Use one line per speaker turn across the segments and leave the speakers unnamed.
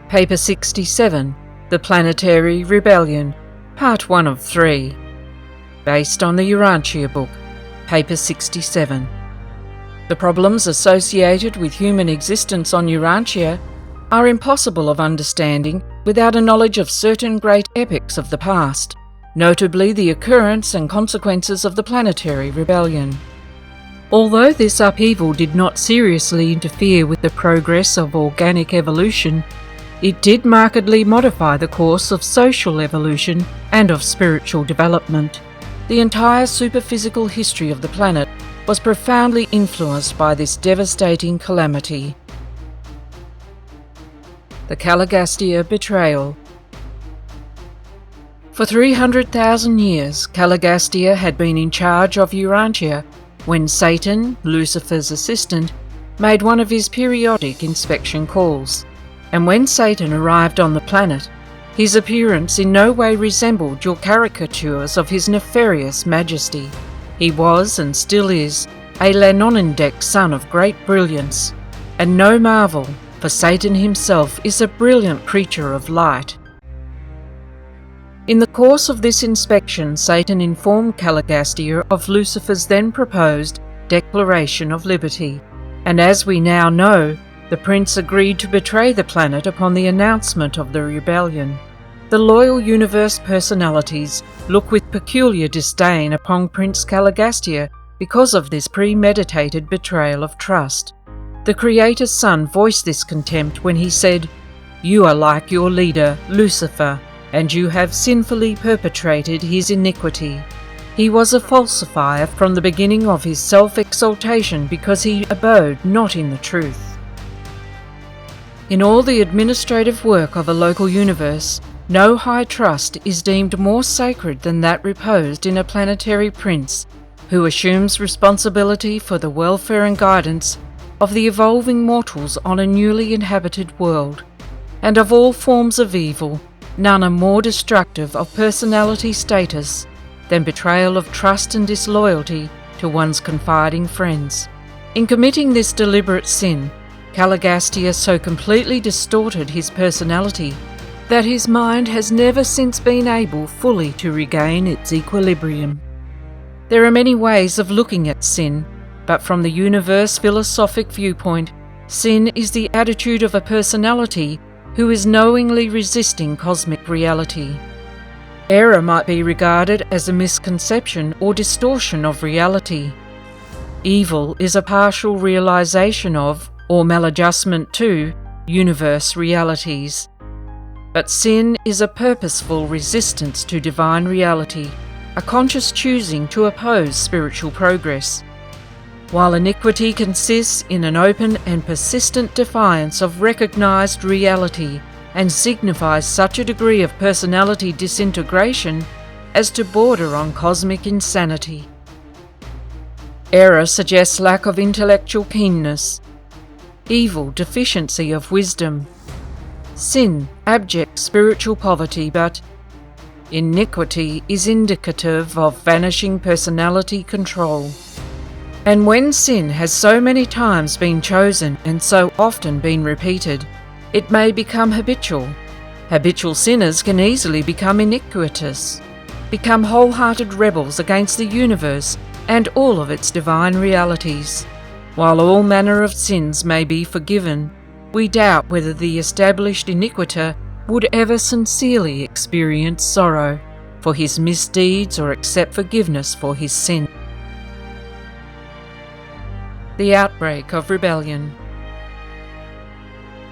Paper 67, The Planetary Rebellion, Part 1 of 3. Based on the Urantia Book, Paper 67. The problems associated with human existence on Urantia are impossible of understanding without a knowledge of certain great epics of the past, notably the occurrence and consequences of the Planetary Rebellion. Although this upheaval did not seriously interfere with the progress of organic evolution, it did markedly modify the course of social evolution and of spiritual development. The entire superphysical history of the planet was profoundly influenced by this devastating calamity. The Caligastia Betrayal. For 300,000 years, Caligastia had been in charge of Urantia when Satan, Lucifer's assistant, made one of his periodic inspection calls. And when Satan arrived on the planet, his appearance in no way resembled your caricatures of his nefarious majesty. He was, and still is, a Lanonindek son of great brilliance, and no marvel, for Satan himself is a brilliant creature of light. In the course of this inspection, Satan informed Caligastia of Lucifer's then proposed Declaration of Liberty, and as we now know, the prince agreed to betray the planet upon the announcement of the rebellion. The loyal universe personalities look with peculiar disdain upon Prince Caligastia because of this premeditated betrayal of trust. The Creator's Son voiced this contempt when he said, "You are like your leader, Lucifer, and you have sinfully perpetrated his iniquity. He was a falsifier from the beginning of his self-exaltation because he abode not in the truth." In all the administrative work of a local universe, no high trust is deemed more sacred than that reposed in a planetary prince who assumes responsibility for the welfare and guidance of the evolving mortals on a newly inhabited world. And of all forms of evil, none are more destructive of personality status than betrayal of trust and disloyalty to one's confiding friends. In committing this deliberate sin, Caligastia so completely distorted his personality that his mind has never since been able fully to regain its equilibrium. There are many ways of looking at sin, but from the universe philosophic viewpoint, sin is the attitude of a personality who is knowingly resisting cosmic reality. Error might be regarded as a misconception or distortion of reality. Evil is a partial realization of, or maladjustment to, universe realities. But sin is a purposeful resistance to divine reality, a conscious choosing to oppose spiritual progress. While iniquity consists in an open and persistent defiance of recognized reality and signifies such a degree of personality disintegration as to border on cosmic insanity. Error suggests lack of intellectual keenness. Evil, deficiency of wisdom. Sin, abject spiritual poverty, but iniquity is indicative of vanishing personality control. And when sin has so many times been chosen and so often been repeated, it may become habitual. Habitual sinners can easily become iniquitous, become wholehearted rebels against the universe and all of its divine realities. While all manner of sins may be forgiven, we doubt whether the established iniquitor would ever sincerely experience sorrow for his misdeeds or accept forgiveness for his sin. The outbreak of rebellion.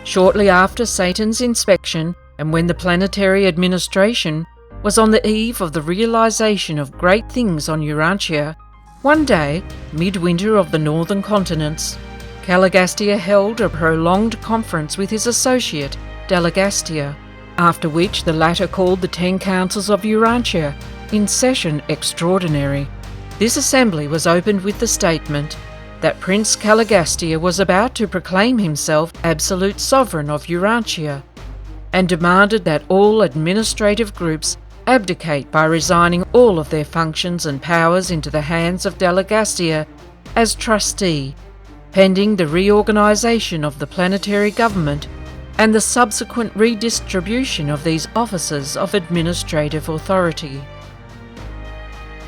Shortly after Satan's inspection, and when the planetary administration was on the eve of the realization of great things on Urantia, one day, midwinter of the northern continents, Caligastia held a prolonged conference with his associate, Caligastia, after which the latter called the 10 Councils of Urantia in session extraordinary. This assembly was opened with the statement that Prince Caligastia was about to proclaim himself absolute sovereign of Urantia, and demanded that all administrative groups abdicate by resigning all of their functions and powers into the hands of Caligastia as trustee, pending the reorganization of the planetary government and the subsequent redistribution of these offices of administrative authority.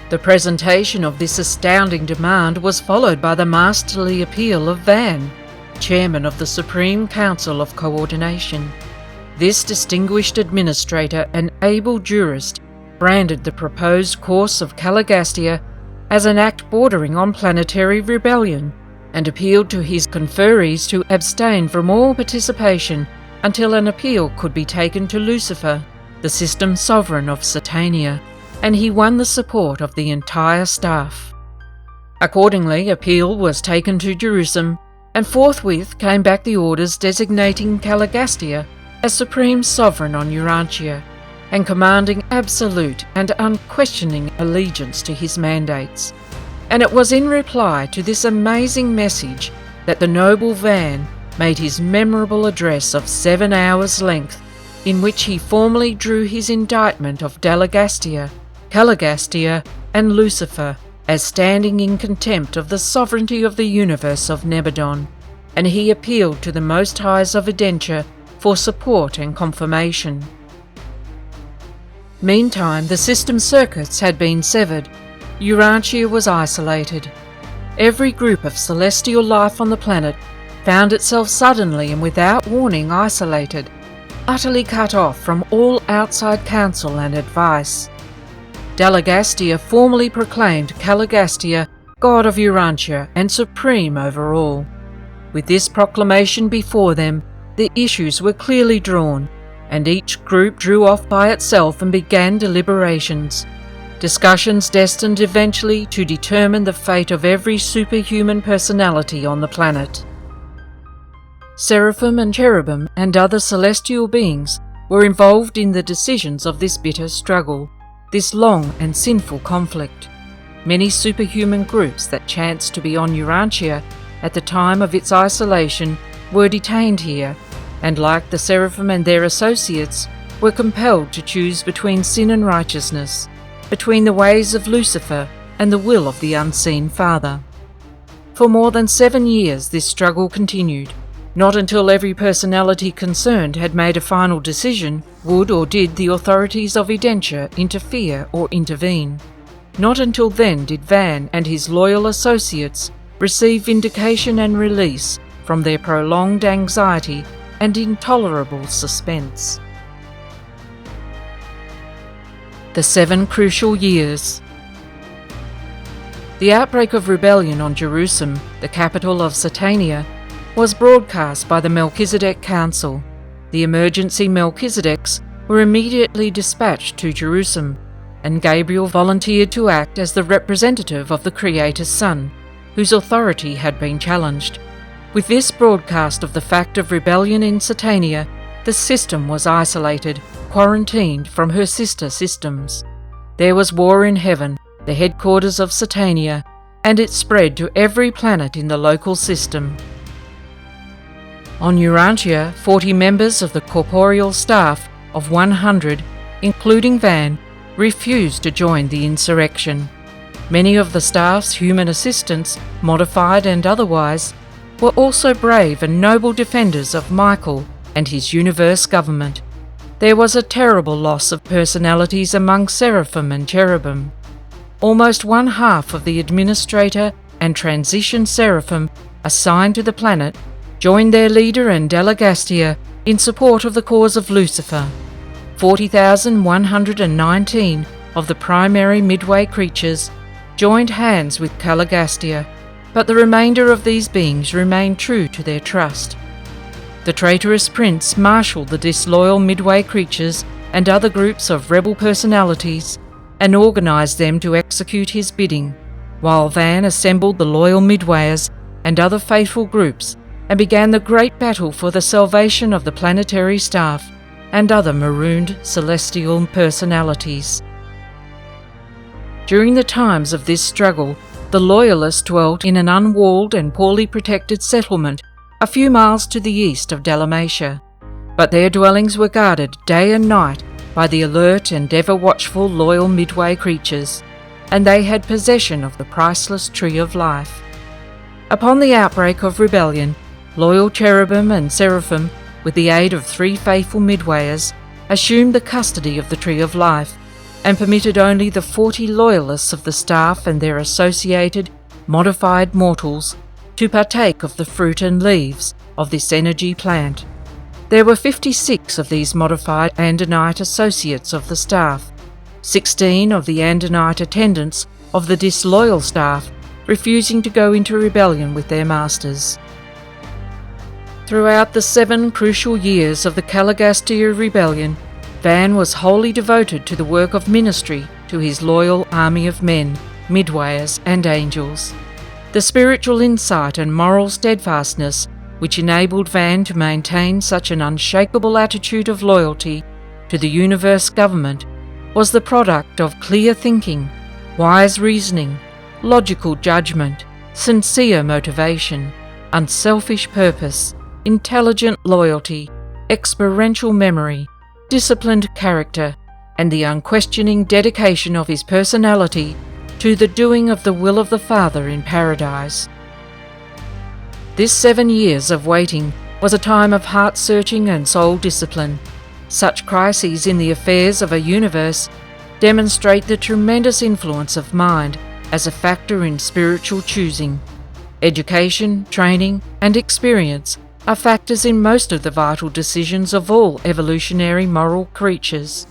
The presentation of this astounding demand was followed by the masterly appeal of Van, chairman of the Supreme Council of Coordination. This distinguished administrator and able jurist branded the proposed course of Caligastia as an act bordering on planetary rebellion, and appealed to his conferees to abstain from all participation until an appeal could be taken to Lucifer, the system sovereign of Satania, and he won the support of the entire staff. Accordingly, appeal was taken to Jerusalem, and forthwith came back the orders designating Caligastia as supreme sovereign on Urantia, and commanding absolute and unquestioning allegiance to his mandates. And it was in reply to this amazing message that the noble Van made his memorable address of 7 hours' length, in which he formally drew his indictment of Caligastia, and Lucifer as standing in contempt of the sovereignty of the universe of Nebadon, and he appealed to the Most Highs of Urantia for support and confirmation. Meantime, the system circuits had been severed. Urantia was isolated. Every group of celestial life on the planet found itself suddenly and without warning isolated, utterly cut off from all outside counsel and advice. Caligastia formally proclaimed Caligastia god of Urantia and supreme over all. With this proclamation before them, the issues were clearly drawn, and each group drew off by itself and began deliberations. Discussions destined eventually to determine the fate of every superhuman personality on the planet. Seraphim and cherubim and other celestial beings were involved in the decisions of this bitter struggle, this long and sinful conflict. Many superhuman groups that chanced to be on Urantia at the time of its isolation were detained here, and like the seraphim and their associates, were compelled to choose between sin and righteousness, between the ways of Lucifer and the will of the unseen Father. For more than 7 years this struggle continued. Not until every personality concerned had made a final decision would or did the authorities of Urantia interfere or intervene. Not until then did Van and his loyal associates receive vindication and release from their prolonged anxiety and intolerable suspense. The 7 crucial years. The outbreak of rebellion on Jerusalem, the capital of Satania, was broadcast by the Melchizedek Council. The emergency Melchizedeks were immediately dispatched to Jerusalem, and Gabriel volunteered to act as the representative of the Creator's Son, whose authority had been challenged. With this broadcast of the fact of rebellion in Satania, the system was isolated, quarantined from her sister systems. There was war in heaven, the headquarters of Satania, and it spread to every planet in the local system. On Urantia, 40 members of the corporeal staff of 100, including Van, refused to join the insurrection. Many of the staff's human assistants, modified and otherwise, were also brave and noble defenders of Michael and his universe government. There was a terrible loss of personalities among seraphim and cherubim. Almost 1/2 of the administrator and transition seraphim assigned to the planet joined their leader and Caligastia in support of the cause of Lucifer. 40,119 of the primary midway creatures joined hands with Caligastia, but the remainder of these beings remained true to their trust. The traitorous prince marshalled the disloyal midway creatures and other groups of rebel personalities and organised them to execute his bidding, while Van assembled the loyal midwayers and other faithful groups and began the great battle for the salvation of the planetary staff and other marooned celestial personalities. During the times of this struggle, the Loyalists dwelt in an unwalled and poorly protected settlement a few miles to the east of Dalmatia, but their dwellings were guarded day and night by the alert and ever-watchful loyal midway creatures, and they had possession of the priceless Tree of Life. Upon the outbreak of rebellion, loyal cherubim and seraphim with the aid of 3 faithful midwayers, assumed the custody of the Tree of Life and permitted only the 40 loyalists of the staff and their associated, modified mortals to partake of the fruit and leaves of this energy plant. There were 56 of these modified Andonite associates of the staff. 16 of the Andonite attendants of the disloyal staff refusing to go into rebellion with their masters. Throughout the 7 crucial years of the Caligastia Rebellion, Van was wholly devoted to the work of ministry to his loyal army of men, midwayers and angels. The spiritual insight and moral steadfastness which enabled Van to maintain such an unshakable attitude of loyalty to the universe government was the product of clear thinking, wise reasoning, logical judgment, sincere motivation, unselfish purpose, intelligent loyalty, experiential memory, disciplined character, and the unquestioning dedication of his personality to the doing of the will of the Father in paradise. This 7 years of waiting was a time of heart-searching and soul discipline. Such crises in the affairs of a universe demonstrate the tremendous influence of mind as a factor in spiritual choosing. Education, training, and experience are factors in most of the vital decisions of all evolutionary moral creatures.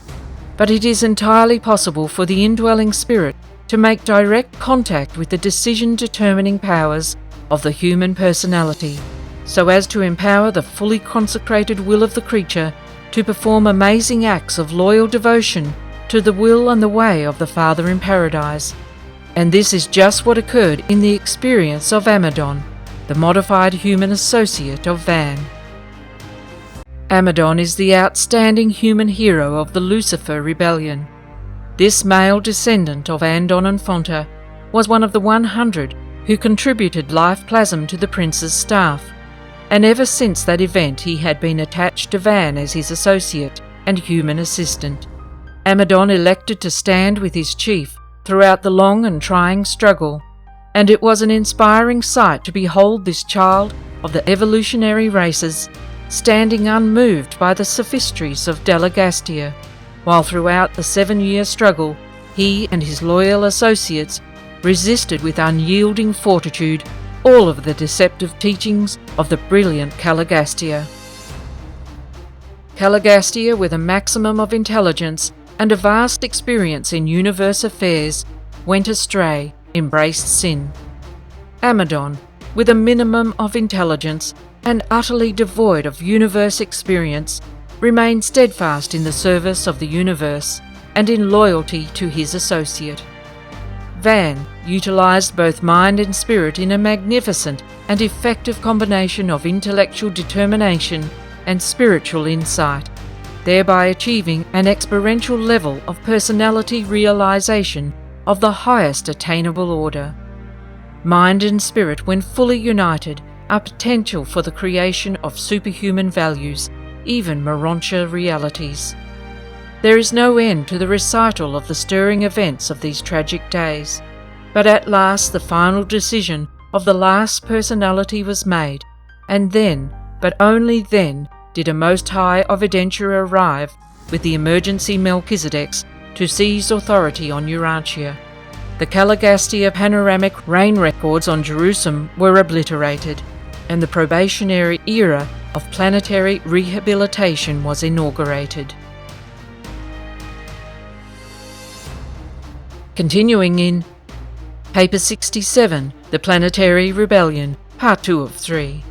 But it is entirely possible for the indwelling spirit to make direct contact with the decision-determining powers of the human personality, so as to empower the fully consecrated will of the creature to perform amazing acts of loyal devotion to the will and the way of the Father in paradise. And this is just what occurred in the experience of Amadon, the modified human associate of Van. Amadon is the outstanding human hero of the Lucifer Rebellion. This male descendant of Andon and Fonta was one of the 100 who contributed life plasm to the prince's staff, and ever since that event he had been attached to Van as his associate and human assistant. Amadon elected to stand with his chief throughout the long and trying struggle, and it was an inspiring sight to behold this child of the evolutionary races standing unmoved by the sophistries of Caligastia, while throughout the 7-year struggle he and his loyal associates resisted with unyielding fortitude all of the deceptive teachings of the brilliant Caligastia. Caligastia, with a maximum of intelligence and a vast experience in universe affairs, went astray, embraced sin. Amadon, with a minimum of intelligence and utterly devoid of universe experience, remained steadfast in the service of the universe and in loyalty to his associate. Van utilized both mind and spirit in a magnificent and effective combination of intellectual determination and spiritual insight, thereby achieving an experiential level of personality realization of the highest attainable order. Mind and spirit, when fully united, are potential for the creation of superhuman values, even Urantia realities. There is no end to the recital of the stirring events of these tragic days, but at last the final decision of the last personality was made, and then, but only then, did a Most High Evidentia arrive with the emergency Melchizedeks to seize authority on Urantia. The Caligastia panoramic rain records on Jerusalem were obliterated, and the probationary era of planetary rehabilitation was inaugurated. Continuing in Paper 67, The Planetary Rebellion, Part 2 of 3.